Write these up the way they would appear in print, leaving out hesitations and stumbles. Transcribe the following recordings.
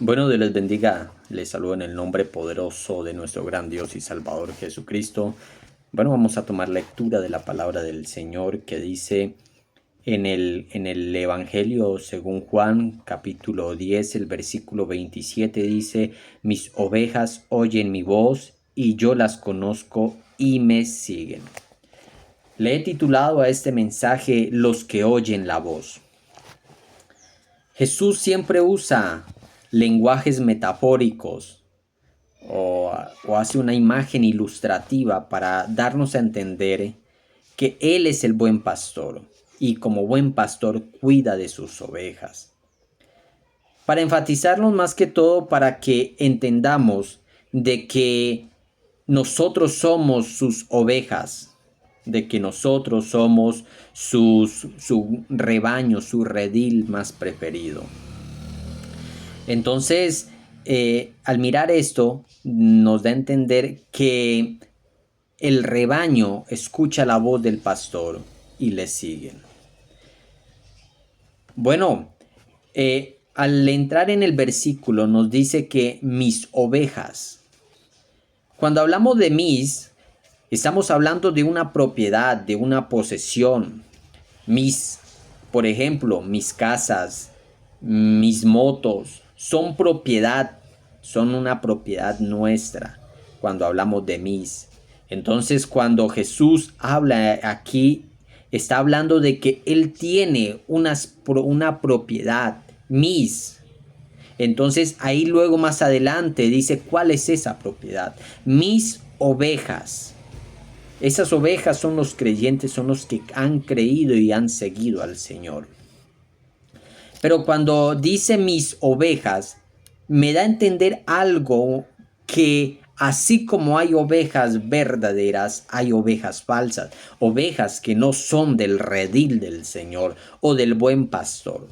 Bueno, Dios les bendiga. Les saludo en el nombre poderoso de nuestro gran Dios y Salvador Jesucristo. Bueno, vamos a tomar lectura de la palabra del Señor que dice en el Evangelio según Juan, capítulo 10, el versículo 27 dice: Mis ovejas oyen mi voz y yo las conozco y me siguen. Le he titulado a este mensaje Los que oyen la voz. Jesús siempre usa lenguajes metafóricos o hace una imagen ilustrativa para darnos a entender que Él es el buen pastor y como buen pastor cuida de sus ovejas. Para enfatizarnos más que todo para que entendamos de que nosotros somos sus ovejas, de que nosotros somos su rebaño, su redil más preferido. Entonces, al mirar esto, nos da a entender que el rebaño escucha la voz del pastor y le siguen. Bueno, al entrar en el versículo nos dice que mis ovejas. Cuando hablamos de mis, estamos hablando de una propiedad, de una posesión. Mis, por ejemplo, mis casas, mis motos, son propiedad, son una propiedad nuestra cuando hablamos de mis. Entonces, cuando Jesús habla aquí, está hablando de que Él tiene una propiedad, mis. Entonces, ahí luego más adelante dice cuál es esa propiedad. Mis ovejas. Esas ovejas son los creyentes, son los que han creído y han seguido al Señor. Pero cuando dice mis ovejas, me da a entender algo, que así como hay ovejas verdaderas, hay ovejas falsas, ovejas que no son del redil del Señor o del buen pastor.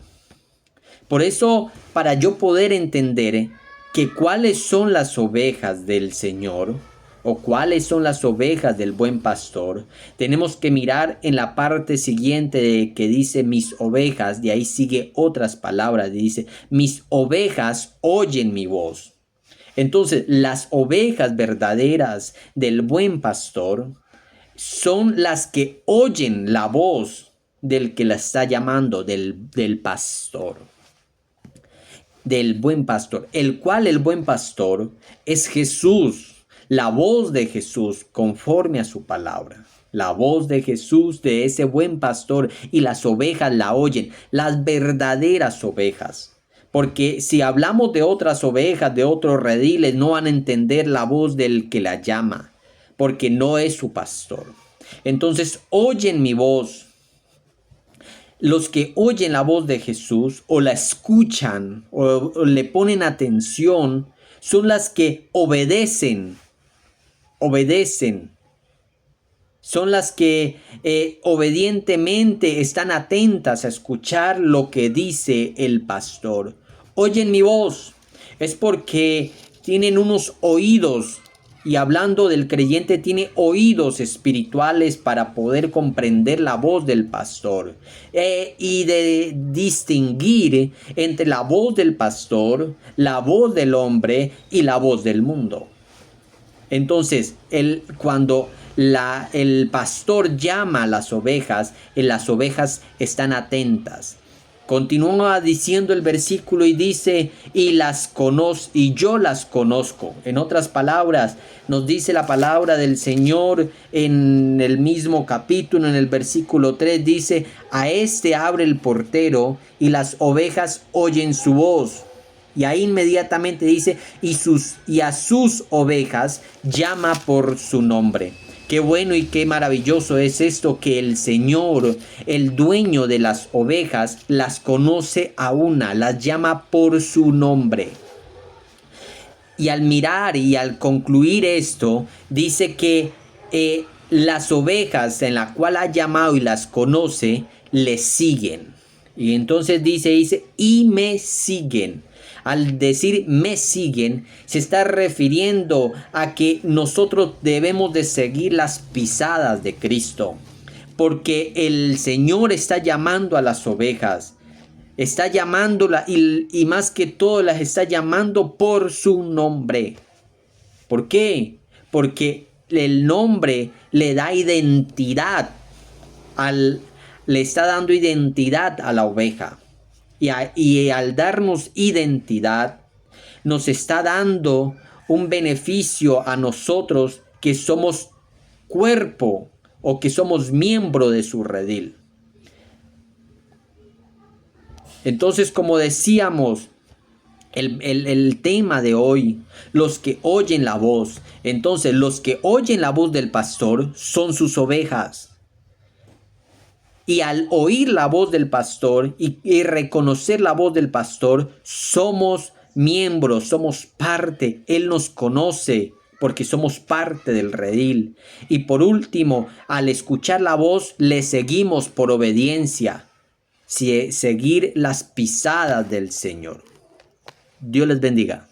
Por eso, para yo poder entender que cuáles son las ovejas del Señor o cuáles son las ovejas del buen pastor, tenemos que mirar en la parte siguiente de que dice mis ovejas, de ahí sigue otras palabras, dice mis ovejas oyen mi voz. Entonces, las ovejas verdaderas del buen pastor son las que oyen la voz del que la está llamando, del pastor. Del buen pastor, el cual el buen pastor es Jesús, la voz de Jesús conforme a su palabra. La voz de Jesús, de ese buen pastor, y las ovejas la oyen, las verdaderas ovejas. Porque si hablamos de otras ovejas, de otros rediles, no van a entender la voz del que la llama, porque no es su pastor. Entonces, oyen mi voz. Los que oyen la voz de Jesús o la escuchan o le ponen atención son las que obedecen. Son las que obedientemente están atentas a escuchar lo que dice el pastor. Oyen mi voz. Es porque tienen unos oídos. Y hablando del creyente, tiene oídos espirituales para poder comprender la voz del pastor y de distinguir entre la voz del pastor, la voz del hombre y la voz del mundo. Entonces, cuando el pastor llama a las ovejas están atentas. Continúa diciendo el versículo y dice, y yo las conozco. En otras palabras, nos dice la palabra del Señor en el mismo capítulo, en el versículo 3, dice, a este abre el portero y las ovejas oyen su voz. Y ahí inmediatamente dice, y a sus ovejas llama por su nombre. Qué bueno y qué maravilloso es esto, que el Señor, el dueño de las ovejas, las conoce a una, las llama por su nombre. Y al mirar y al concluir esto, dice que las ovejas en la cual ha llamado y las conoce, le siguen. Y entonces dice, y me siguen. Al decir me siguen, se está refiriendo a que nosotros debemos de seguir las pisadas de Cristo. Porque el Señor está llamando a las ovejas. Está llamándola y más que todo las está llamando por su nombre. ¿Por qué? Porque el nombre le da identidad le está dando identidad a la oveja. Y al darnos identidad, nos está dando un beneficio a nosotros que somos cuerpo o que somos miembro de su redil. Entonces, como decíamos, el tema de hoy, los que oyen la voz. Entonces, los que oyen la voz del pastor son sus ovejas. Y al oír la voz del pastor y reconocer la voz del pastor, somos miembros, somos parte. Él nos conoce porque somos parte del redil. Y por último, al escuchar la voz, le seguimos por obediencia. Seguir las pisadas del Señor. Dios les bendiga.